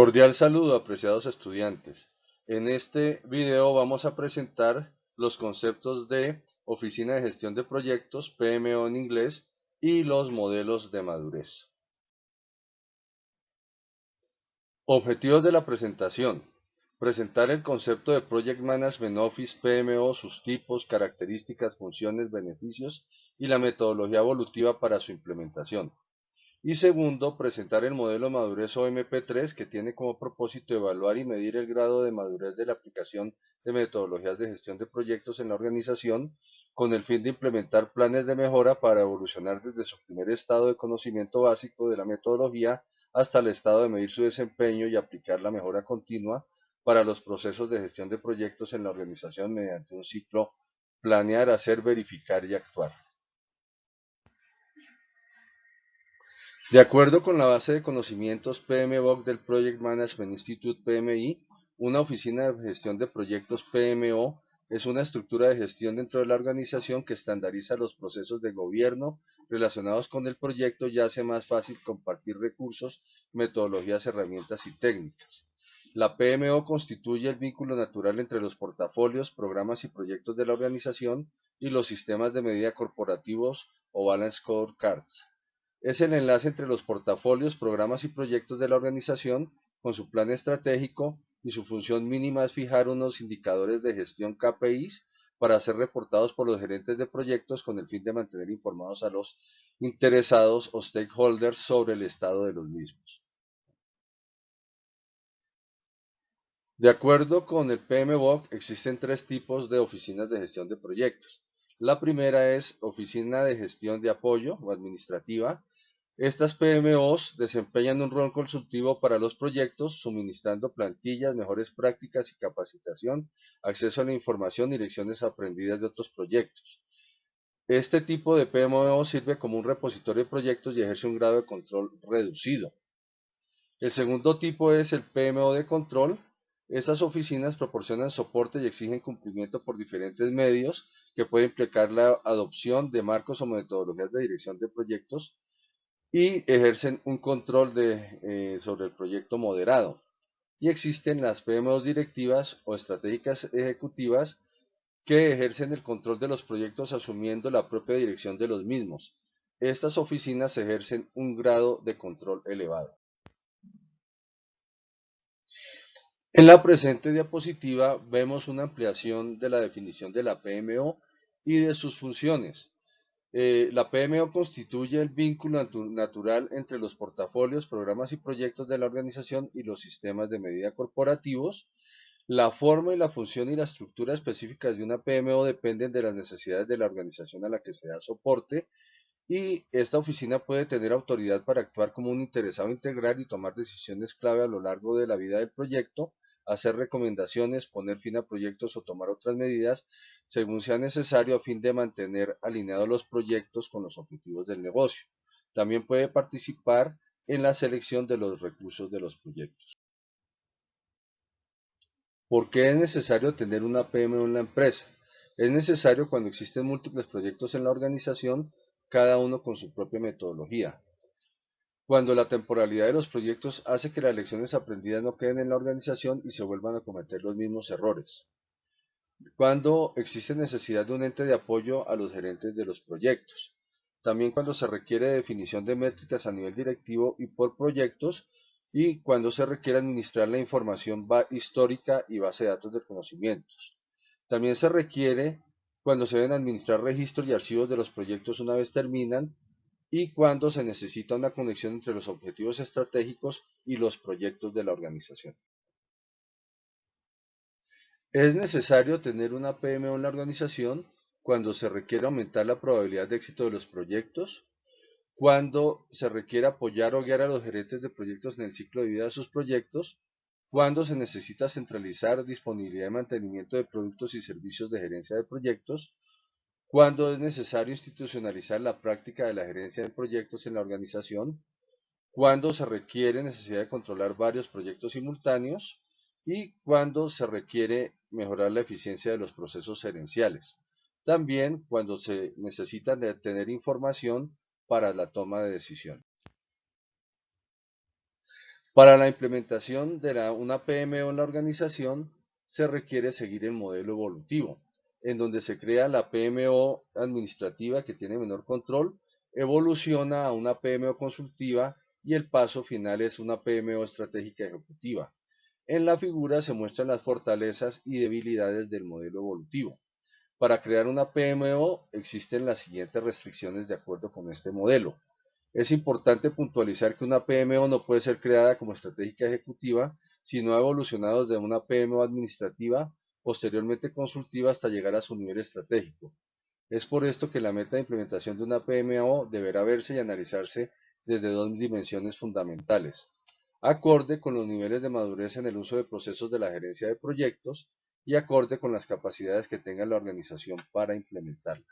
Cordial saludo, apreciados estudiantes. En este video vamos a presentar los conceptos de Oficina de Gestión de Proyectos, PMO en inglés, y los modelos de madurez. Objetivos de la presentación. Presentar el concepto de Project Management Office, PMO, sus tipos, características, funciones, beneficios y la metodología evolutiva para su implementación. Y segundo, presentar el modelo de madurez OMP3, que tiene como propósito evaluar y medir el grado de madurez de la aplicación de metodologías de gestión de proyectos en la organización, con el fin de implementar planes de mejora para evolucionar desde su primer estado de conocimiento básico de la metodología hasta el estado de medir su desempeño y aplicar la mejora continua para los procesos de gestión de proyectos en la organización mediante un ciclo planear, hacer, verificar y actuar. De acuerdo con la base de conocimientos PMBOK del Project Management Institute PMI, una oficina de gestión de proyectos PMO es una estructura de gestión dentro de la organización que estandariza los procesos de gobierno relacionados con el proyecto y hace más fácil compartir recursos, metodologías, herramientas y técnicas. La PMO constituye el vínculo natural entre los portafolios, programas y proyectos de la organización y los sistemas de medida corporativos o Balance Scorecards. Es el enlace entre los portafolios, programas y proyectos de la organización con su plan estratégico y su función mínima es fijar unos indicadores de gestión KPIs para ser reportados por los gerentes de proyectos con el fin de mantener informados a los interesados o stakeholders sobre el estado de los mismos. De acuerdo con el PMBOK, existen tres tipos de oficinas de gestión de proyectos. La primera es oficina de gestión de apoyo o administrativa. Estas PMOs desempeñan un rol consultivo para los proyectos, suministrando plantillas, mejores prácticas y capacitación, acceso a la información y lecciones aprendidas de otros proyectos. Este tipo de PMO sirve como un repositorio de proyectos y ejerce un grado de control reducido. El segundo tipo es el PMO de control. Estas oficinas proporcionan soporte y exigen cumplimiento por diferentes medios que puede implicar la adopción de marcos o metodologías de dirección de proyectos y ejercen un control sobre el proyecto moderado. Y existen las PMOs directivas o estratégicas ejecutivas que ejercen el control de los proyectos asumiendo la propia dirección de los mismos. Estas oficinas ejercen un grado de control elevado. En la presente diapositiva vemos una ampliación de la definición de la PMO y de sus funciones. La PMO constituye el vínculo natural entre los portafolios, programas y proyectos de la organización y los sistemas de medida corporativos. La forma y la función y la estructura específicas de una PMO dependen de las necesidades de la organización a la que se da soporte y esta oficina puede tener autoridad para actuar como un interesado integral y tomar decisiones clave a lo largo de la vida del proyecto, hacer recomendaciones, poner fin a proyectos o tomar otras medidas según sea necesario a fin de mantener alineados los proyectos con los objetivos del negocio. También puede participar en la selección de los recursos de los proyectos. ¿Por qué es necesario tener una PMO en la empresa? Es necesario cuando existen múltiples proyectos en la organización, cada uno con su propia metodología. Cuando la temporalidad de los proyectos hace que las lecciones aprendidas no queden en la organización y se vuelvan a cometer los mismos errores. Cuando existe necesidad de un ente de apoyo a los gerentes de los proyectos. También cuando se requiere definición de métricas a nivel directivo y por proyectos, y cuando se requiere administrar la información histórica y base de datos de conocimientos. También se requiere cuando se deben administrar registros y archivos de los proyectos una vez terminan y cuando se necesita una conexión entre los objetivos estratégicos y los proyectos de la organización. Es necesario tener una PMO en la organización cuando se requiere aumentar la probabilidad de éxito de los proyectos, cuando se requiere apoyar o guiar a los gerentes de proyectos en el ciclo de vida de sus proyectos, cuando se necesita centralizar disponibilidad y mantenimiento de productos y servicios de gerencia de proyectos, cuando es necesario institucionalizar la práctica de la gerencia de proyectos en la organización, cuando se requiere necesidad de controlar varios proyectos simultáneos y cuando se requiere mejorar la eficiencia de los procesos gerenciales. También cuando se necesita tener información para la toma de decisión. Para la implementación de una PMO en la organización, se requiere seguir el modelo evolutivo, en donde se crea la PMO administrativa que tiene menor control, evoluciona a una PMO consultiva y el paso final es una PMO estratégica ejecutiva. En la figura se muestran las fortalezas y debilidades del modelo evolutivo. Para crear una PMO existen las siguientes restricciones de acuerdo con este modelo. Es importante puntualizar que una PMO no puede ser creada como estratégica ejecutiva si no ha evolucionado desde una PMO administrativa, posteriormente consultiva hasta llegar a su nivel estratégico. Es por esto que la meta de implementación de una PMO deberá verse y analizarse desde dos dimensiones fundamentales, acorde con los niveles de madurez en el uso de procesos de la gerencia de proyectos y acorde con las capacidades que tenga la organización para implementarla.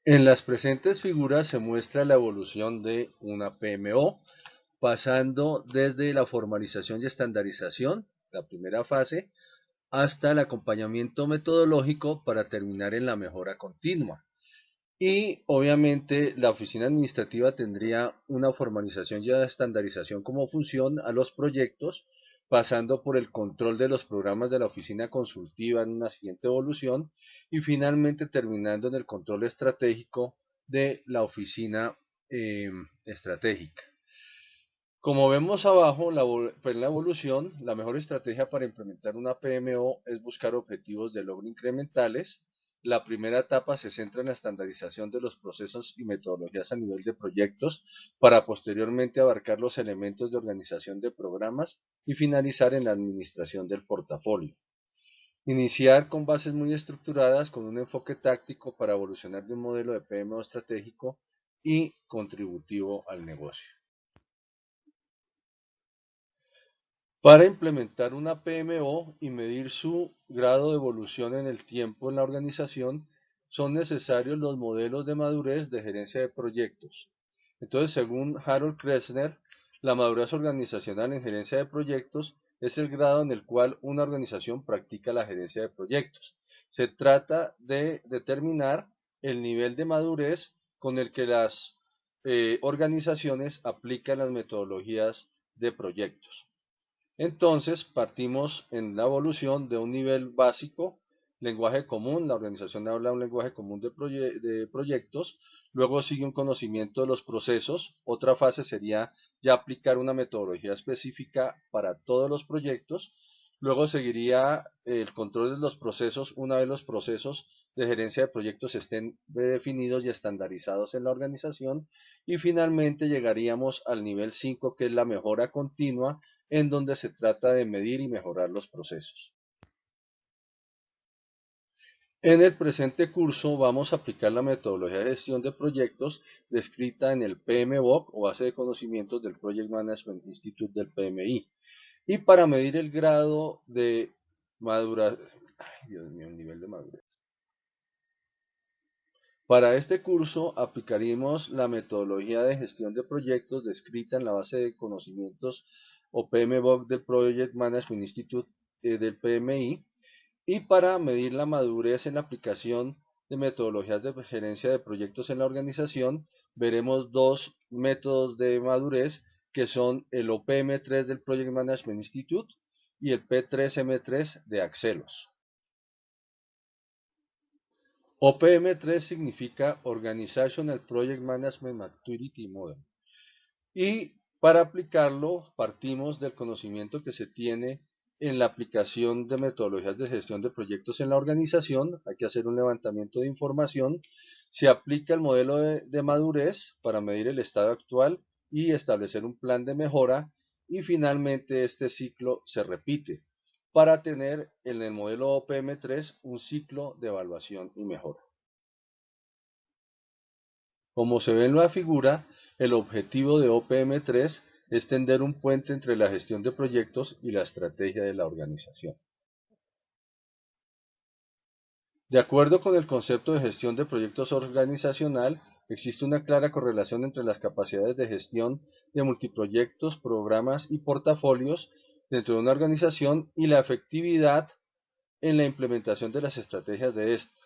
En las presentes figuras se muestra la evolución de una PMO, pasando desde la formalización y estandarización, la primera fase, hasta el acompañamiento metodológico para terminar en la mejora continua. Y obviamente la oficina administrativa tendría una formalización y estandarización como función a los proyectos, pasando por el control de los programas de la oficina consultiva en una siguiente evolución y finalmente terminando en el control estratégico de la oficina estratégica. Como vemos abajo, en la evolución, la mejor estrategia para implementar una PMO es buscar objetivos de logro incrementales. La primera etapa se centra en la estandarización de los procesos y metodologías a nivel de proyectos para posteriormente abarcar los elementos de organización de programas y finalizar en la administración del portafolio. Iniciar con bases muy estructuradas con un enfoque táctico para evolucionar de un modelo de PMO estratégico y contributivo al negocio. Para implementar una PMO y medir su grado de evolución en el tiempo en la organización, son necesarios los modelos de madurez de gerencia de proyectos. Entonces, según Harold Kressner, la madurez organizacional en gerencia de proyectos es el grado en el cual una organización practica la gerencia de proyectos. Se trata de determinar el nivel de madurez con el que las organizaciones aplican las metodologías de proyectos. Entonces, partimos en la evolución de un nivel básico, lenguaje común, la organización habla un lenguaje común de proyectos, luego sigue un conocimiento de los procesos, otra fase sería ya aplicar una metodología específica para todos los proyectos, luego seguiría el control de los procesos una vez los procesos de gerencia de proyectos estén definidos y estandarizados en la organización y finalmente llegaríamos al nivel 5 que es la mejora continua en donde se trata de medir y mejorar los procesos. En el presente curso vamos a aplicar la metodología de gestión de proyectos descrita en el PMBOK o base de conocimientos del Project Management Institute del PMI. Y para medir el grado de madurez, Dios mío, el nivel de madurez. Para este curso aplicaremos la metodología de gestión de proyectos descrita en la base de conocimientos o PMBOK del Project Management Institute del PMI y para medir la madurez en la aplicación de metodologías de gerencia de proyectos en la organización veremos dos métodos de madurez que son el OPM3 del Project Management Institute y el P3M3 de Axelos. OPM3 significa Organizational Project Management Maturity Model. Y para aplicarlo partimos del conocimiento que se tiene en la aplicación de metodologías de gestión de proyectos en la organización. Hay que hacer un levantamiento de información. Se aplica el modelo de madurez para medir el estado actual y establecer un plan de mejora. Y finalmente este ciclo se repite para tener en el modelo OPM3 un ciclo de evaluación y mejora. Como se ve en la figura, el objetivo de OPM3 es tender un puente entre la gestión de proyectos y la estrategia de la organización. De acuerdo con el concepto de gestión de proyectos organizacional, existe una clara correlación entre las capacidades de gestión de multiproyectos, programas y portafolios dentro de una organización y la efectividad en la implementación de las estrategias de esta.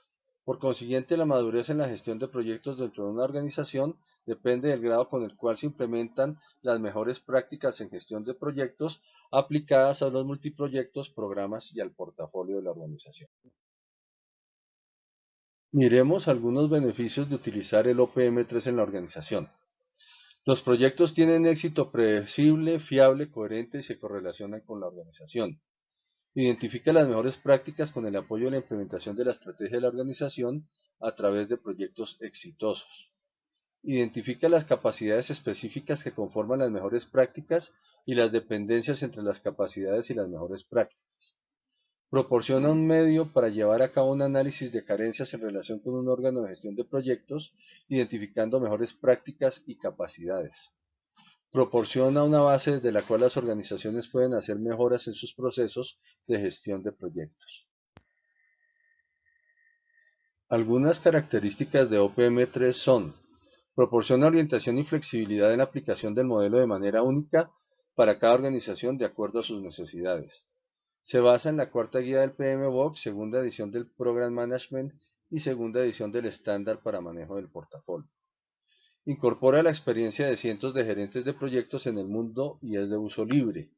Por consiguiente, la madurez en la gestión de proyectos dentro de una organización depende del grado con el cual se implementan las mejores prácticas en gestión de proyectos aplicadas a los multiproyectos, programas y al portafolio de la organización. Miremos algunos beneficios de utilizar el OPM3 en la organización. Los proyectos tienen éxito predecible, fiable, coherente y se correlacionan con la organización. Identifica las mejores prácticas con el apoyo de la implementación de la estrategia de la organización a través de proyectos exitosos. Identifica las capacidades específicas que conforman las mejores prácticas y las dependencias entre las capacidades y las mejores prácticas. Proporciona un medio para llevar a cabo un análisis de carencias en relación con un órgano de gestión de proyectos, identificando mejores prácticas y capacidades. Proporciona una base desde la cual las organizaciones pueden hacer mejoras en sus procesos de gestión de proyectos. Algunas características de OPM3 son: proporciona orientación y flexibilidad en la aplicación del modelo de manera única para cada organización de acuerdo a sus necesidades. Se basa en la cuarta guía del PMBOK, segunda edición del Program Management y segunda edición del estándar para manejo del portafolio. Incorpora la experiencia de cientos de gerentes de proyectos en el mundo y es de uso libre.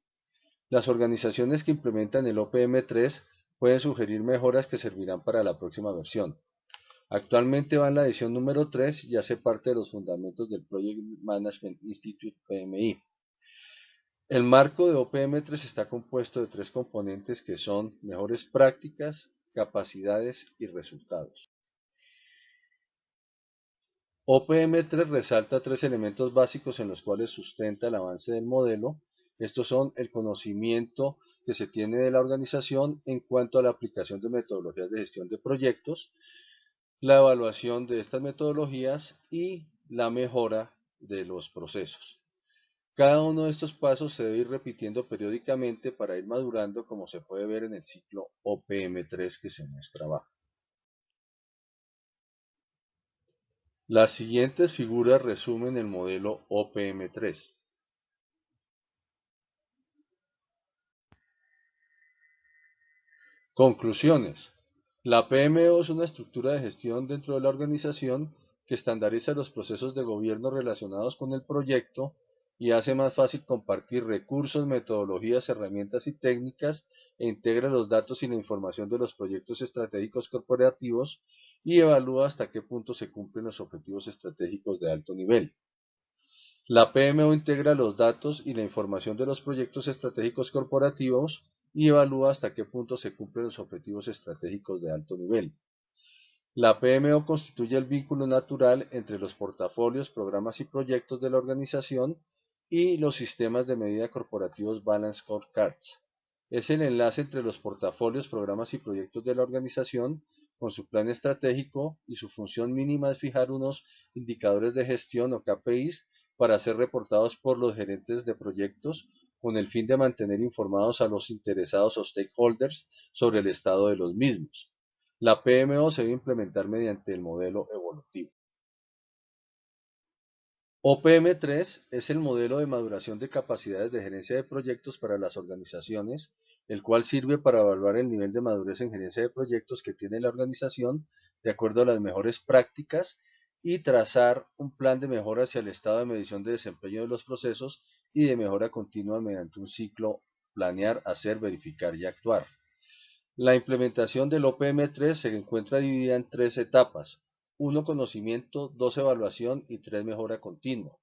Las organizaciones que implementan el OPM3 pueden sugerir mejoras que servirán para la próxima versión. Actualmente va en la edición número 3 y hace parte de los fundamentos del Project Management Institute PMI. El marco de OPM3 está compuesto de 3 componentes que son mejores prácticas, capacidades y resultados. OPM3 resalta 3 elementos básicos en los cuales sustenta el avance del modelo. Estos son el conocimiento que se tiene de la organización en cuanto a la aplicación de metodologías de gestión de proyectos, la evaluación de estas metodologías y la mejora de los procesos. Cada uno de estos pasos se debe ir repitiendo periódicamente para ir madurando, como se puede ver en el ciclo OPM3 que se muestra abajo. Las siguientes figuras resumen el modelo OPM3. Conclusiones. La PMO es una estructura de gestión dentro de la organización que estandariza los procesos de gobierno relacionados con el proyecto y hace más fácil compartir recursos, metodologías, herramientas y técnicas, e integra los datos y la información de los proyectos estratégicos corporativos y evalúa hasta qué punto se cumplen los objetivos estratégicos de alto nivel. La PMO integra los datos y la información de los proyectos estratégicos corporativos y evalúa hasta qué punto se cumplen los objetivos estratégicos de alto nivel. La PMO constituye el vínculo natural entre los portafolios, programas y proyectos de la organización y los sistemas de medida corporativos Balance Scorecards. Es el enlace entre los portafolios, programas y proyectos de la organización con su plan estratégico, y su función mínima es fijar unos indicadores de gestión o KPIs para ser reportados por los gerentes de proyectos con el fin de mantener informados a los interesados o stakeholders sobre el estado de los mismos. La PMO se debe implementar mediante el modelo evolutivo. OPM3 es el modelo de maduración de capacidades de gerencia de proyectos para las organizaciones, el cual sirve para evaluar el nivel de madurez en gerencia de proyectos que tiene la organización de acuerdo a las mejores prácticas y trazar un plan de mejora hacia el estado de medición de desempeño de los procesos y de mejora continua mediante un ciclo: planear, hacer, verificar y actuar. La implementación del OPM3 se encuentra dividida en 3 etapas: 1 conocimiento, 2 evaluación y 3 mejora continua.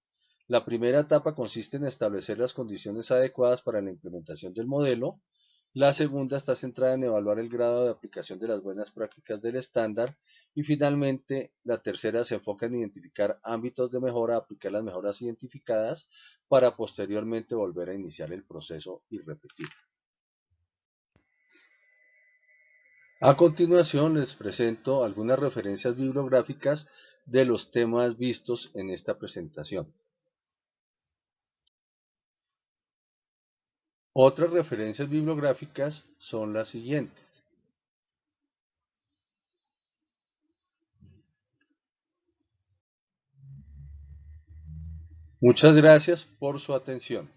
La primera etapa consiste en establecer las condiciones adecuadas para la implementación del modelo. La segunda está centrada en evaluar el grado de aplicación de las buenas prácticas del estándar. Y finalmente, la tercera se enfoca en identificar ámbitos de mejora, aplicar las mejoras identificadas para posteriormente volver a iniciar el proceso y repetir. A continuación les presento algunas referencias bibliográficas de los temas vistos en esta presentación. Otras referencias bibliográficas son las siguientes. Muchas gracias por su atención.